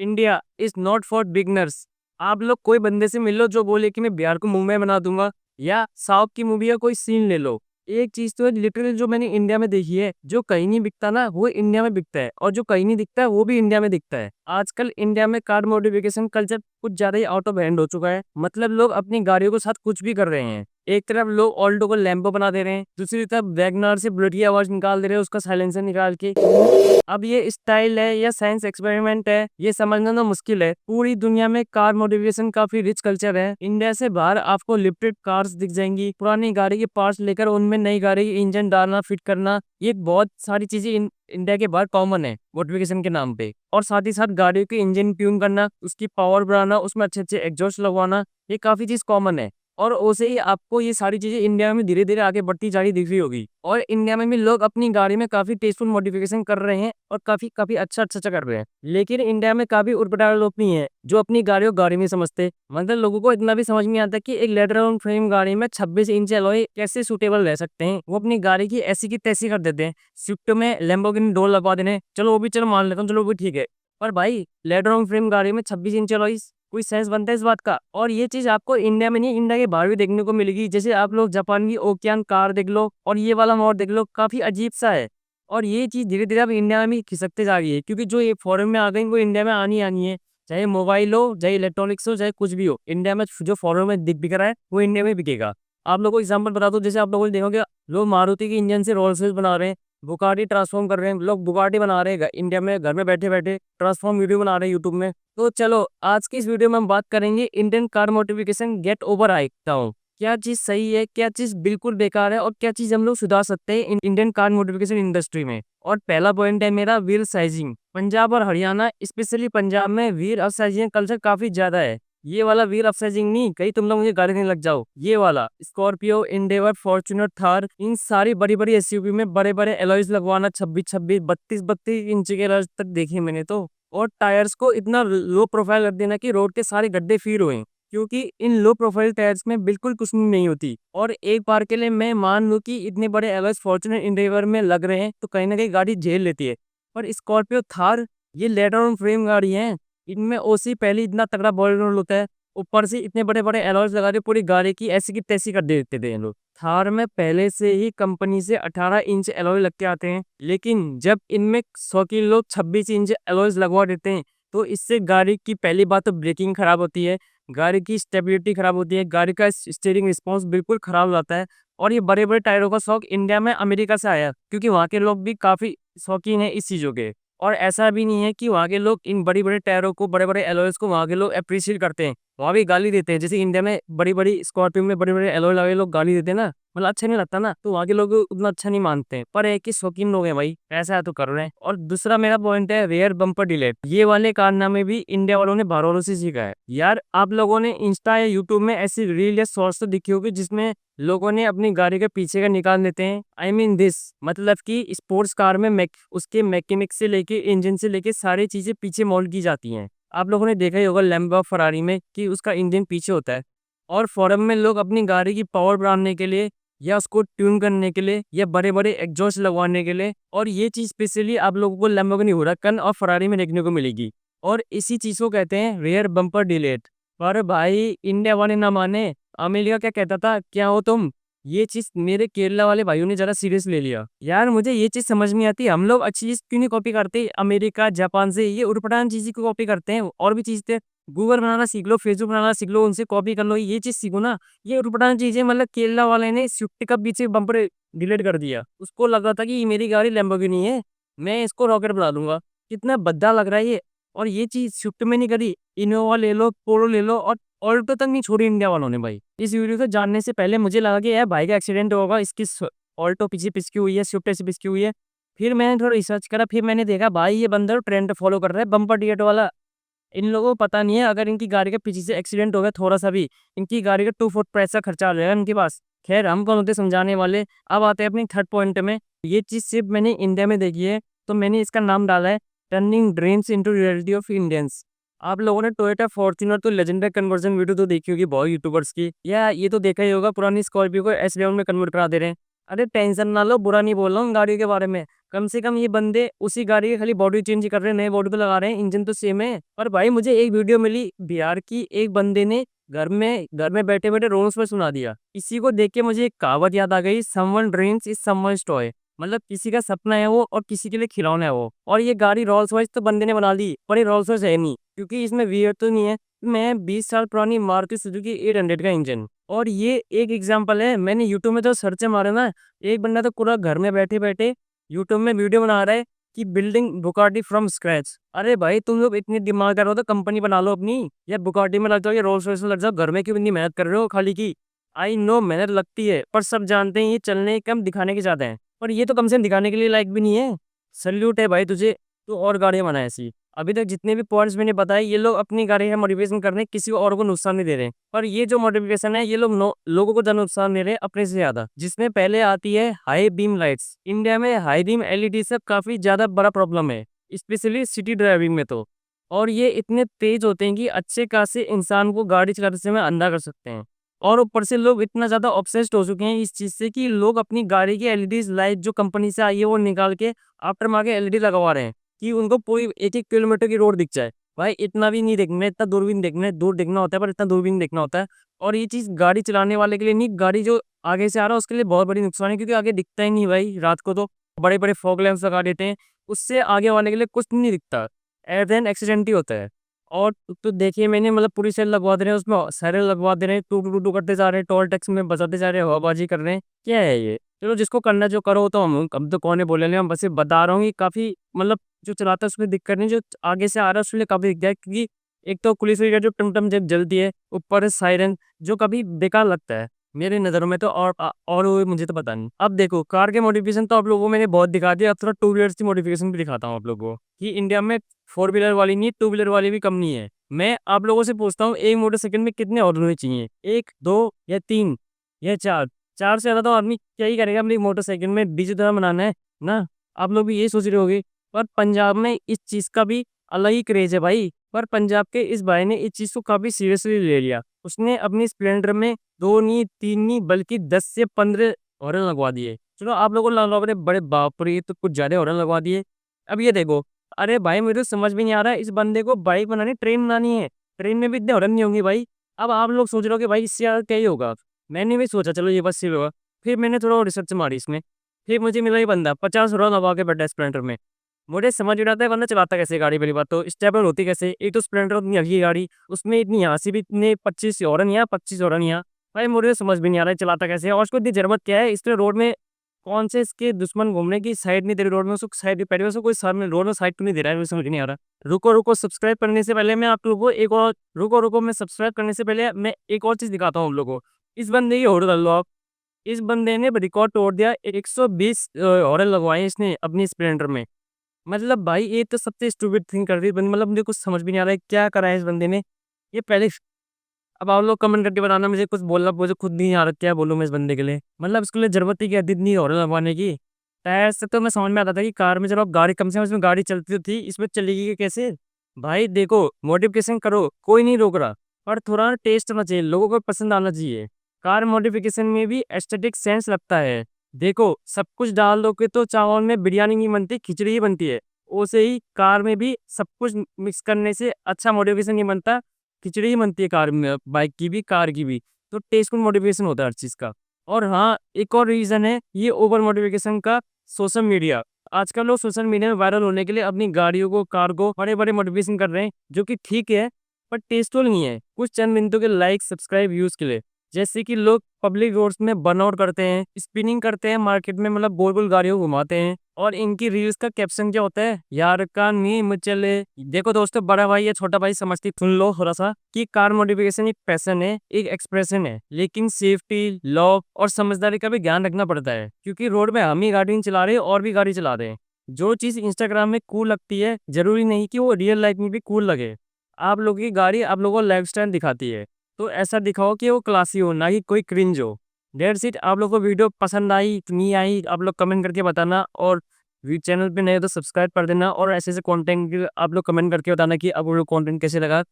India is not for beginners. आप लोग कोई बंदे से मिल लो जो बोले कि मैं बिहार को मुंबई बना दूंगा, या साउथ की मूवी का कोई सीन ले लो। एक चीज तो है लिटरली जो मैंने इंडिया में देखी है, जो कहीं नहीं बिकता ना वो इंडिया में बिकता है, और जो कहीं नहीं दिखता है वो भी इंडिया में दिखता है। आजकल इंडिया में कार मॉडिफिकेशन कल्चर कुछ ज्यादा ही आउट ऑफ हैंड हो चुका है। मतलब लोग अपनी गाड़ियों के साथ कुछ भी कर रहे हैं। एक तरफ लोग ऑल्टो को लैम्बो बना दे रहे हैं, दूसरी तरफ वैगनार से बुलेट की आवाज निकाल दे रहे हैं उसका साइलेंसर निकाल के। अब ये स्टाइल है या साइंस एक्सपेरिमेंट है, ये समझना तो मुश्किल है। पूरी दुनिया में कार मॉडिफिकेशन काफी रिच कल्चर है। इंडिया से बाहर आपको लिफ्टेड कार्स दिख जाएंगी, पुरानी गाड़ी के पार्ट्स लेकर उनमें नई गाड़ी की इंजन डालना, फिट करना, ये बहुत सारी चीजें इंडिया के बाहर कॉमन है मॉडिफिकेशन के नाम पे। और साथ ही साथ गाड़ियों की इंजन ट्यून करना, उसकी पावर बढ़ाना, उसमें अच्छे अच्छे एग्जॉस्ट लगवाना, ये काफी चीज कॉमन है। और उसे ही आपको ये सारी चीजें इंडिया में धीरे धीरे आगे बढ़ती जा रही दिख रही होगी। और इंडिया में भी लोग अपनी गाड़ी में काफी टेस्टफुल मॉडिफिकेशन कर रहे हैं और काफी काफी अच्छा कर रहे हैं। लेकिन इंडिया में काफी उर्पटार लोग भी हैं जो अपनी गाड़ी को गाड़ी में समझते। मतलब लोगों को इतना भी समझ नहीं आता कि एक लेदर ऑन फ्रेम गाड़ी में 26 इंच एलॉय कैसे सूटेबल रह सकते हैं। वो अपनी गाड़ी की ऐसी की तैसी कर देते हैं। स्विफ्ट में लैम्बोर्गिनी डोर लगवा देने, चलो वो भी चलो मान लेता हूँ, चलो वो भी ठीक है। पर भाई लेदर ऑन फ्रेम गाड़ी में 26 इंच एलॉय, कोई सेंस बनता है इस बात का? और ये चीज आपको इंडिया में नहीं, इंडिया के बाहर भी देखने को मिलेगी। जैसे आप लोग जापान की ओकियान कार देख लो और ये वाला मॉडल देख लो, काफी अजीब सा है। और ये चीज धीरे धीरे अब इंडिया में भी खिसकते जा रही है, क्योंकि जो ये फॉरेन में आ गई वो इंडिया में आनी आनी है। चाहे मोबाइल हो, चाहे इलेक्ट्रॉनिक्स हो, चाहे कुछ भी हो, इंडिया में जो फॉरेन में दिख बिक रहा है वो इंडिया में बिकेगा। आप लोगों को एग्जाम्पल बता दो, जैसे आप लोगों ने देखोगे लोग मारुति के इंजन से रोल्स रॉयस बना रहे हैं, बुगाटी ट्रांसफॉर्म कर रहे हैं, लोग बुगाटी बना रहे हैं इंडिया में घर में बैठे बैठे, ट्रांसफॉर्म वीडियो बना रहे हैं यूट्यूब में। तो चलो आज की इस वीडियो में हम बात करेंगे Indian car modification get over आइकता हूँ। क्या चीज सही है, क्या चीज बिल्कुल बेकार है, और क्या चीज हम लोग सुधार सकते हैं इंडियन कार मोडिफिकेशन इंडस्ट्री में। और पहला पॉइंट है मेरा व्हील साइजिंग। पंजाब और हरियाणा, स्पेशली पंजाब में व्हील अपसाइजिंग कल्चर काफी ज्यादा है। ये वाला व्हील अपसाइजिंग नहीं, कहीं तुम लोग मुझे गाली नहीं लग जाओ, ये वाला स्कॉर्पियो, इंडेवर, फॉर्च्यूनर, थार, इन सारी बड़ी बड़ी एसयूवी में बड़े बड़े एलॉयज लगवाना, 26 26 32 इंच के एलॉयज तक देखे मैंने तो। और टायर्स को इतना लो प्रोफाइल रख देना कि रोड के सारे गड्ढे फील हुए, क्योंकि इन लो प्रोफाइल टायर्स में बिल्कुल कुशनिंग नहीं होती। और एक बार के लिए मैं मान लूं कि इतने बड़े एलॉयज फॉर्च्यूनर इंडेवर में लग रहे हैं तो कहीं ना कहीं गाड़ी झेल लेती है। पर स्कॉर्पियो, थार, ये लेटर ऑन फ्रेम गाड़ी है, इनमें ओसी पहले इतना तगड़ा बॉडी रोल होता है, ऊपर से इतने बड़े बड़े एलॉयज लगा के पूरी गाड़ी की ऐसी की तैसी कर देते थे ये लोग। थार में पहले से ही कंपनी से 18 इंच एलॉय लग के आते हैं, लेकिन जब इनमें शौकीन लोग 26 इंच एलॉयज लगवा देते हैं तो इससे गाड़ी की पहली बात तो ब्रेकिंग खराब होती है, गाड़ी की स्टेबिलिटी खराब होती है, गाड़ी का स्टीयरिंग रिस्पॉन्स बिल्कुल खराब हो जाता है। और ये बड़े बड़े टायरों का शौक इंडिया में अमेरिका से आया, क्योंकि वहाँ के लोग भी काफी शौकीन है इस चीजों के। और ऐसा भी नहीं है कि वहाँ के लोग इन बड़ी बड़े टायरों को, बड़े बड़े एलॉयज को वहाँ के लोग अप्रिशिएट करते हैं, वहाँ भी गाली देते हैं। जैसे इंडिया में बड़ी बड़ी स्कॉर्पियो में बड़े बड़े एलॉय लगे लोग गाली देते हैं ना, मतलब अच्छा नहीं लगता ना, तो वहाँ के लोग उतना अच्छा नहीं मानते हैं। पर एक ही शौकीन लोग हैं भाई, ऐसा है तो कर रहे हैं। और दूसरा मेरा पॉइंट है रेयर बम्पर डिलेट। ये वाले कारनामे भी इंडिया वालों ने बाहर वालों से सीखा है। यार आप लोगों ने इंस्टा या यूट्यूब में ऐसी रील या शॉर्ट्स तो दिखी होगी जिसमें लोगों ने अपनी गाड़ी के पीछे का निकाल लेते हैं। आई मीन दिस, मतलब कि स्पोर्ट्स कार में उसके मैकेनिक से लेके इंजन से लेके सारी चीजें पीछे मॉल्ट की जाती हैं। आप लोगों ने देखा ही होगा लैम्बो फरारी में कि उसका इंजन पीछे होता है। और फॉरम में लोग अपनी गाड़ी की पावर बढ़ाने के लिए, या उसको ट्यून करने के लिए, या बड़े बड़े एग्जॉस्ट लगवाने के लिए, और ये चीज स्पेशली आप लोगों को लैम्बोर्गिनी हुराकन और फरारी में देखने को मिलेगी। और इसी चीज को कहते हैं रेयर बम्पर डिलेट। पर भाई इंडिया वाले ना माने, अमेरिका क्या कहता था, क्या हो तुम, ये चीज मेरे केरला वाले भाइयों ने जरा सीरियस ले लिया। यार मुझे ये चीज समझ नहीं आती, हम लोग अच्छी चीज क्यों नहीं कॉपी करते अमेरिका जापान से, ये उड़पटांग चीजें को कॉपी करते हैं। और भी चीज थे, गूगल बनाना सीख लो, फेसबुक बनाना सीख लो, उनसे कॉपी कर लो, ये चीज सीखो ना। ये उड़पटांग चीजें, मतलब केरला वाले ने स्विफ्ट का पीछे बम्पर डिलीट कर दिया, उसको लगा था कि ये मेरी गाड़ी लैम्बोर्गिनी है, मैं इसको रॉकेट बना दूंगा। कितना भद्दा लग रहा है ये। और ये चीज स्विफ्ट में नहीं करी, इनोवा ले लो, पोलो ले लो, और ऑल्टो तक नहीं छोड़ी इंडिया वालों ने भाई। इस वीडियो को जानने से पहले मुझे लगा कि यार भाई का एक्सीडेंट होगा, इसकी ऑल्टो पीछे पिसकी हुई है, स्विफ्ट ऐसे पिसकी हुई है। फिर मैंने थोड़ा रिसर्च करा, फिर मैंने देखा भाई ये बंदर ट्रेंड फॉलो कर रहा है बम्पर डिलीट वाला। इन लोगों को पता नहीं है, अगर इनकी गाड़ी के पीछे से एक्सीडेंट हो गया थोड़ा सा भी, इनकी गाड़ी का 2 फुट पैसा खर्चा आ जाएगा इनके पास। खैर हम कौन होते समझाने वाले। अब आते हैं अपनी थर्ड पॉइंट में। ये चीज सिर्फ मैंने इंडिया में देखी है, तो मैंने इसका नाम डाला है turning dreams into reality of Indians. आप लोगों ने टोयोटा फॉर्च्यूनर तो लेजेंडरी कन्वर्जन वीडियो तो देखी होगी बहुत यूट्यूबर्स की, या ये तो देखा ही होगा पुरानी स्कॉर्पियो को एस में कन्वर्ट करा दे रहे हैं। अरे टेंशन ना लो, बुरा नहीं बोल रहा हूँ गाड़ियों के बारे में, कम से कम ये बंदे उसी गाड़ी की खाली बॉडी चेंज कर रहे हैं, नए बॉडी पे लगा रहे हैं, इंजन तो सेम है। पर भाई मुझे एक वीडियो मिली बिहार की, एक बंदे ने घर में बैठे बैठे रोल्स में सुना दिया। इसी को देख के मुझे एक कहावत याद आ गई, someone dreams is someone's toy. मतलब किसी का सपना है वो और किसी के लिए खिलौना है वो। और ये गाड़ी रोल्स रॉयस तो बंदे ने बना ली, पर ये रोल्स रॉयस है नहीं, क्योंकि इसमें वीयर तो नहीं है। मैं 20 साल पुरानी मारुति सुजुकी 800 का इंजन। और ये एक एग्जांपल है, मैंने यूट्यूब में तो सर्च मारे ना, एक बंदा तो पूरा घर में बैठे बैठे यूट्यूब में वीडियो बना रहा है कि बिल्डिंग बुगाटी फ्रॉम स्क्रैच। अरे भाई तुम लोग इतने दिमाग कर रहे हो तो कंपनी बना लो अपनी, या बुगाटी में लग जाओ या रोल्स रॉयस में लग जाओ, घर में क्यों इतनी मेहनत कर रहे हो खाली की। आई नो मेहनत लगती है, पर सब जानते हैं ये चलने कम दिखाने के ज्यादा है। पर ये तो कम से कम दिखाने के लिए लायक भी नहीं है। सल्यूट है भाई तुझे, तू और गाड़ियां बना ऐसी। अभी तक जितने भी पॉइंट्स मैंने बताए, ये लोग अपनी गाड़ी का मॉडिफिकेशन कर रहे हैं, किसी और को नुकसान नहीं दे रहे हैं। पर ये जो मॉडिफिकेशन है, ये लोग लोगों को ज्यादा नुकसान दे रहे हैं अपने से ज्यादा। जिसमें पहले आती है हाई बीम लाइट्स। इंडिया में हाई बीम एलईडी से काफी ज्यादा बड़ा प्रॉब्लम है, स्पेशली सिटी ड्राइविंग में तो। और ये इतने तेज होते हैं कि अच्छे खासे इंसान को गाड़ी चलाते समय अंधा कर सकते हैं। और ऊपर से लोग इतना ज्यादा ऑब्सेस्ड हो चुके हैं इस चीज से कि लोग अपनी गाड़ी की एलईडी लाइट जो कंपनी से आई है वो निकाल के आफ्टर मार्केट एलईडी लगवा रहे हैं, कि उनको पूरी 1-1 किलोमीटर की रोड दिख जाए। भाई इतना भी नहीं देखना है, इतना दूर भी नहीं देखना है, दूर देखना होता है पर इतना दूर भी नहीं देखना होता है। और ये चीज़ गाड़ी चलाने वाले के लिए नहीं, गाड़ी जो आगे से आ रहा है उसके लिए बहुत बड़ी नुकसान है, क्योंकि आगे दिखता ही नहीं भाई रात को तो। बड़े बड़े फॉग लैंप्स लगा देते हैं, उससे आगे वाले के लिए कुछ नहीं दिखता, एट देन एक्सीडेंट ही होता है। और तो देखिए मैंने मतलब पूरी सेल लगवा दे रहे हैं, उसमें सायरन लगवा दे रहे हैं, टू टू टू करते जा रहे हैं, टोल टैक्स में बचाते जा रहे हैं, हवाबाजी कर रहे हैं। क्या है ये? चलो जिसको करना जो करो, तो हम तो कौन है बोले नहीं, हम बस ये बता रहा हूँ कि काफ़ी मतलब जो चलाता है उसमें दिक्कत नहीं, जो आगे से आ रहा है उसके लिए काफ़ी दिक्कत है। क्योंकि एक तो पुलिस की जो टमटम जब जलती है, ऊपर से सायरन जो कभी बेकार लगता है मेरी नज़रों में तो। और वो मुझे तो पता नहीं। अब देखो कार के मॉडिफिकेशन तो आप लोगों को मैंने बहुत दिखा दिया, अब थोड़ा टू व्हीलर्स की मॉडिफिकेशन भी दिखाता हूँ आप लोगों को, कि इंडिया में फोर व्हीलर वाली नहीं, टू व्हीलर वाली भी कम नहीं है। मैं आप लोगों से पूछता हूँ, एक मोटरसाइकिल में कितने हॉर्न होने चाहिए? 1, 2 या 3 या 4? 4 से ज़्यादा तो आदमी क्या ही करेगा अपनी मोटरसाइकिल में, डीजे तरह बनाना है ना। आप लोग भी यही सोच रहे होगे। पर पंजाब में इस चीज़ का भी अलग ही क्रेज है भाई। पर पंजाब के इस भाई ने इस चीज़ को काफ़ी सीरियसली ले लिया। उसने अपनी स्प्लेंडर में 2 नहीं, 3 नहीं, बल्कि 10 से 15 हॉर्न लगवा दिए। चलो आप लोगों को लगा बड़े बड़े बाप रे, ये तो कुछ ज़्यादा हॉर्न लगवा दिए। अब ये देखो, अरे भाई मुझे तो समझ में नहीं आ रहा है, इस बंदे को बाइक बनानी, ट्रेन बनानी है। ट्रेन में भी इतने हॉर्न नहीं होंगे भाई। अब आप लोग सोच रहे हो कि भाई इससे ज़्यादा क्या ही होगा। मैंने भी सोचा चलो ये बस से होगा। फिर मैंने थोड़ा और रिसर्च मारी इसमें। फिर मुझे मिला ये बंदा 50 हॉर्न लगा के बैठा है स्प्लेंडर में। मुझे समझ नहीं आता है बंदा चलाता कैसे है गाड़ी, पहली बात तो स्टेबल होती कैसे। एक तो स्प्लेंडर उतनी हल्की गाड़ी, उसमें इतनी यहाँ से भी इतने 25 हॉर्न यहाँ, 25 हॉर्न यहाँ। भाई मुझे समझ भी नहीं आ रहा है चलाता कैसे है, और उसको इतनी ज़रूरत क्या है। इसलिए रोड में कौन से इसके दुश्मन घूमने की साइड नहीं दे रही रोड में, उसको साइड भी पहले उसको कोई सामने रोड में साइड क्यों नहीं दे रहा है, मुझे समझ नहीं आ रहा। रुको रुको, सब्सक्राइब करने से पहले मैं आप लोगों को एक और, रुको रुको, मैं सब्सक्राइब करने से पहले मैं एक और चीज़ दिखाता हूँ आप लोगों को। इस बंदे की हॉर्न लो आप। इस बंदे ने रिकॉर्ड तोड़ दिया, 120 हॉर्न लगवाए इसने अपनी स्प्लेंडर में। मतलब भाई ये तो सबसे स्टूपिड थिंग कर रही है बंदी, मतलब मुझे कुछ समझ भी नहीं आ रहा है क्या करा है इस बंदे ने। ये पहले, अब आप लोग कमेंट करके बताना, मुझे कुछ बोलना मुझे खुद नहीं आ रहा क्या बोलूँ मैं इस बंदे के लिए। मतलब इसके लिए जरूरत ही क्या थी इतनी हॉर्न लगवाने की। टायर से तो मैं समझ में आता था कि कार में चलो गाड़ी कम से कम इसमें गाड़ी चलती तो थी, इसमें चलेगी कैसे। भाई देखो मॉडिफिकेशन करो, कोई नहीं रोक रहा, पर थोड़ा टेस्ट होना चाहिए, लोगों को पसंद आना चाहिए। कार मॉडिफिकेशन में भी एस्थेटिक सेंस लगता है। देखो सब कुछ डाल दो के तो चावल में बिरयानी नहीं बनती, खिचड़ी ही बनती है। वैसे ही कार में भी सब कुछ मिक्स करने से अच्छा मॉडिफिकेशन नहीं बनता, खिचड़ी ही बनती है कार में, बाइक की भी कार की भी। तो टेस्टफुल मॉडिफिकेशन होता है हर चीज़ का। और हाँ, एक और रीज़न है ये ओवर मॉडिफिकेशन का, सोशल मीडिया। आजकल लोग सोशल मीडिया में वायरल होने के लिए अपनी गाड़ियों को, कार को बड़े बड़े मॉडिफिकेशन कर रहे हैं, जो कि ठीक है पर टेस्टफुल नहीं है। कुछ चंद मिनटों के लाइक सब्सक्राइब व्यूज के लिए, जैसे कि लोग पब्लिक रोड्स में बर्नआउट करते हैं, स्पिनिंग करते हैं मार्केट में, मतलब गोल गोल गाड़ियों को घुमाते हैं। और इनकी रील्स का कैप्शन क्या होता है, यार का नीम चले। देखो दोस्तों, बड़ा भाई या छोटा भाई समझती सुन लो थोड़ा सा, कि कार मॉडिफिकेशन एक पैशन है, एक एक्सप्रेशन है, लेकिन सेफ्टी, लॉ और समझदारी का भी ध्यान रखना पड़ता है। क्योंकि रोड में हम ही गाड़ी नहीं चला रहे और भी गाड़ी चला रहे हैं। जो चीज इंस्टाग्राम में कूल लगती है, जरूरी नहीं कि वो रियल लाइफ में भी कूल लगे। आप लोगों की गाड़ी आप लोगों को लाइफ स्टाइल दिखाती है, तो ऐसा दिखाओ कि वो क्लासी हो, ना कि कोई क्रिंज हो। That's it. आप लोगों को वीडियो पसंद आई कि नहीं आई, आप लोग कमेंट करके बताना। और चैनल पे नए हो तो सब्सक्राइब कर देना, और ऐसे ऐसे कंटेंट आप लोग कमेंट करके बताना कि अब वो कंटेंट कैसे लगा।